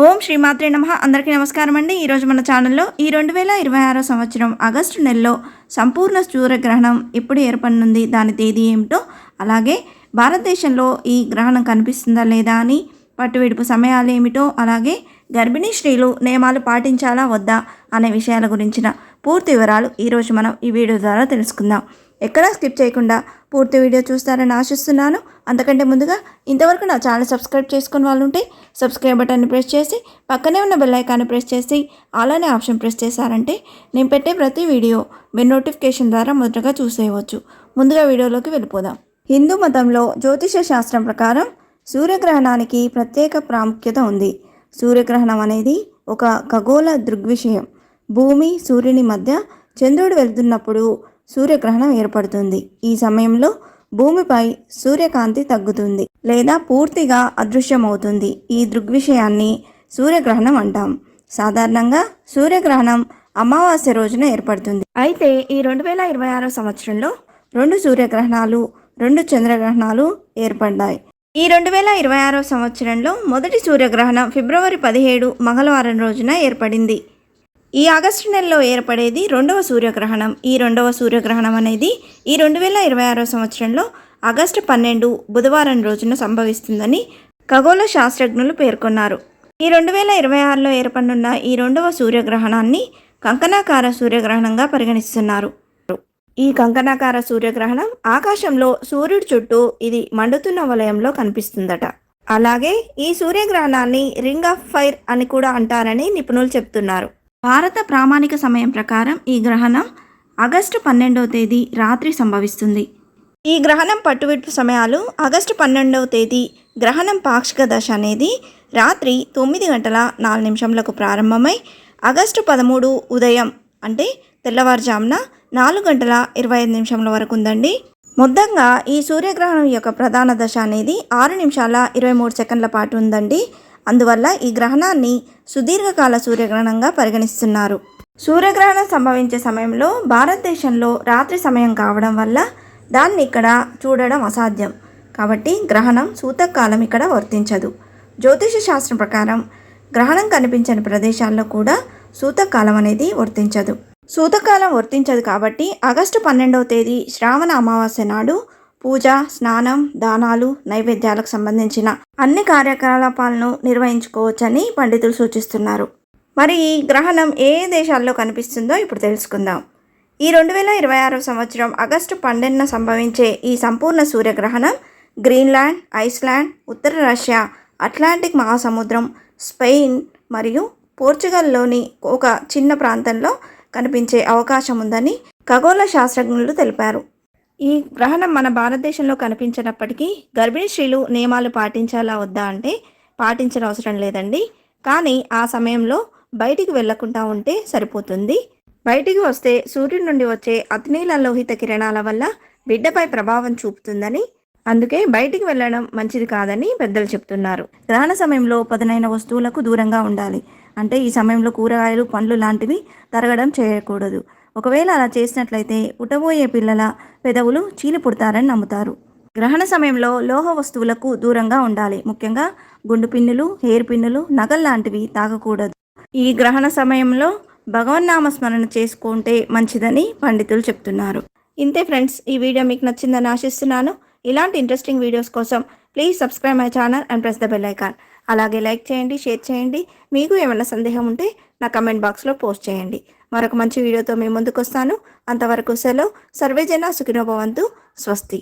ఓం శ్రీమాత్రే నమః. అందరికీ నమస్కారం అండి. ఈరోజు మన ఛానల్లో ఈ 2026 సంవత్సరం ఆగస్టు నెలలో సంపూర్ణ సూర్యగ్రహణం ఎప్పుడు ఏర్పడనుంది, దాని తేదీ ఏమిటో, అలాగే భారతదేశంలో ఈ గ్రహణం కనిపిస్తుందా లేదా అని, పట్టువిడుపు సమయాలు ఏమిటో, అలాగే గర్భిణీ స్త్రీలు నియమాలు పాటించాలా వద్దా అనే విషయాల గురించిన పూర్తి వివరాలు ఈరోజు మనం ఈ వీడియో ద్వారా తెలుసుకుందాం. ఎక్కడా స్కిప్ చేయకుండా పూర్తి వీడియో చూస్తారని ఆశిస్తున్నాను. అంతకంటే ముందుగా ఇంతవరకు నా ఛానల్ సబ్స్క్రైబ్ చేసుకుని వాళ్ళు ఉంటే సబ్స్క్రైబ్ బటన్ని ప్రెస్ చేసి పక్కనే ఉన్న బెల్ ఐకాన్ని ప్రెస్ చేసి అలానే ఆప్షన్ ప్రెస్ చేశారంటే నేను పెట్టే ప్రతి వీడియో మీరు నోటిఫికేషన్ ద్వారా మొదటగా చూసేయవచ్చు. ముందుగా వీడియోలోకి వెళ్ళిపోదాం. హిందూ మతంలో జ్యోతిష శాస్త్రం ప్రకారం సూర్యగ్రహణానికి ప్రత్యేక ప్రాముఖ్యత ఉంది. సూర్యగ్రహణం అనేది ఒక ఖగోళ దృగ్విషయం. భూమి సూర్యుని మధ్య చంద్రుడు వెళ్తున్నప్పుడు సూర్యగ్రహణం ఏర్పడుతుంది. ఈ సమయంలో భూమిపై సూర్యకాంతి తగ్గుతుంది లేదా పూర్తిగా అదృశ్యమవుతుంది. ఈ దృగ్విషయాన్ని సూర్యగ్రహణం అంటాం. సాధారణంగా సూర్యగ్రహణం అమావాస్య రోజున ఏర్పడుతుంది. అయితే ఈ 2026 సంవత్సరంలో 2 సూర్యగ్రహణాలు 2 చంద్రగ్రహణాలు ఏర్పడ్డాయి. ఈ 2026 సంవత్సరంలో మొదటి సూర్యగ్రహణం ఫిబ్రవరి 17 మంగళవారం రోజున ఏర్పడింది. ఈ ఆగస్టు నెలలో ఏర్పడేది 2వ సూర్యగ్రహణం. ఈ 2వ సూర్యగ్రహణం అనేది ఈ 2026 సంవత్సరంలో ఆగస్టు 12 బుధవారం రోజున సంభవిస్తుందని ఖగోళ శాస్త్రజ్ఞులు పేర్కొన్నారు. ఈ 2026లో ఏర్పడనున్న ఈ 2వ సూర్యగ్రహణాన్ని కంకణాకార సూర్యగ్రహణంగా పరిగణిస్తున్నారు. ఈ కంకణాకార సూర్యగ్రహణం ఆకాశంలో సూర్యుడి చుట్టూ ఇది మండుతున్న వలయంలో కనిపిస్తుందట. అలాగే ఈ సూర్యగ్రహణాన్ని రింగ్ ఆఫ్ ఫైర్ అని కూడా అంటారని నిపుణులు చెప్తున్నారు. భారత ప్రామాణిక సమయం ప్రకారం ఈ గ్రహణం ఆగస్టు 12వ తేదీ రాత్రి సంభవిస్తుంది. ఈ గ్రహణం పట్టువిడుపు సమయాలు ఆగస్టు 12వ తేదీ గ్రహణం పాక్షిక దశ అనేది రాత్రి 9 గంటల 4 నిమిషంలకు ప్రారంభమై ఆగస్టు 13 ఉదయం అంటే తెల్లవారుజామున 4 గంటల 25 నిమిషంల వరకు ఉందండి. మొత్తంగా ఈ సూర్యగ్రహణం యొక్క ప్రధాన దశ అనేది 6 నిమిషాల 23 సెకండ్ల పాటు ఉందండి. అందువల్ల ఈ గ్రహణాన్ని సుదీర్ఘకాల సూర్యగ్రహణంగా పరిగణిస్తున్నారు. సూర్యగ్రహణం సంభవించే సమయంలో భారతదేశంలో రాత్రి సమయం కావడం వల్ల దాన్ని ఇక్కడ చూడడం అసాధ్యం. కాబట్టి గ్రహణం సూతకాలం ఇక్కడ వర్తించదు. జ్యోతిష శాస్త్రం ప్రకారం గ్రహణం కనిపించని ప్రదేశాల్లో కూడా సూతకాలం అనేది వర్తించదు. సూతకాలం వర్తించదు కాబట్టి ఆగస్టు 12వ తేదీ శ్రావణ అమావాస్య నాడు పూజ, స్నానం, దానాలు, నైవేద్యాలకు సంబంధించిన అన్ని కార్యకలాపాలను నిర్వహించుకోవచ్చని పండితులు సూచిస్తున్నారు. మరి ఈ గ్రహణం ఏ దేశాల్లో కనిపిస్తుందో ఇప్పుడు తెలుసుకుందాం. ఈ 2026 సంవత్సరం ఆగస్టు 12న సంభవించే ఈ సంపూర్ణ సూర్యగ్రహణం గ్రీన్లాండ్, ఐస్లాండ్, ఉత్తర రష్యా, అట్లాంటిక్ మహాసముద్రం, స్పెయిన్ మరియు పోర్చుగల్లోని ఒక చిన్న ప్రాంతంలో కనిపించే అవకాశం ఉందని ఖగోళ శాస్త్రజ్ఞులు తెలిపారు. ఈ గ్రహణం మన భారతదేశంలో కనిపించినప్పటికీ గర్భిణీ స్త్రీలు నియమాలు పాటించాలా వద్దా అంటే పాటించిన అవసరం లేదండి. కానీ ఆ సమయంలో బయటికి వెళ్లకుండా ఉంటే సరిపోతుంది. బయటికి వస్తే సూర్యుడి నుండి వచ్చే అతినీల లోహిత కిరణాల వల్ల బిడ్డపై ప్రభావం చూపుతుందని, అందుకే బయటికి వెళ్ళడం మంచిది కాదని పెద్దలు చెప్తున్నారు. గ్రహణ సమయంలో పదునైన వస్తువులకు దూరంగా ఉండాలి. అంటే ఈ సమయంలో కూరగాయలు, పండ్లు లాంటివి తరగడం చేయకూడదు. ఒకవేళ అలా చేసినట్లయితే పుట్టబోయే పిల్లల పెదవులు చీలి పుడతారని నమ్ముతారు. గ్రహణ సమయంలో లోహ వస్తువులకు దూరంగా ఉండాలి. ముఖ్యంగా గుండు పిన్నులు, హెయిర్ పిన్నులు, నగలు లాంటివి తాగకూడదు. ఈ గ్రహణ సమయంలో భగవన్నామ స్మరణ చేసుకుంటే మంచిదని పండితులు చెప్తున్నారు. ఇంతే ఫ్రెండ్స్, ఈ వీడియో మీకు నచ్చిందని ఆశిస్తున్నాను. ఇలాంటి ఇంట్రెస్టింగ్ వీడియోస్ కోసం please subscribe my channel and press the bell icon. అలాగే లైక్ చేయండి, షేర్ చేయండి. మీకు ఏమైనా సందేహం ఉంటే నా కమెంట్ బాక్స్లో పోస్ట్ చేయండి. మరొక మంచి వీడియోతో మేము ముందుకు వస్తాను. అంతవరకు సెలవు. సర్వేజన సుఖినో భవంతు. స్వస్తి.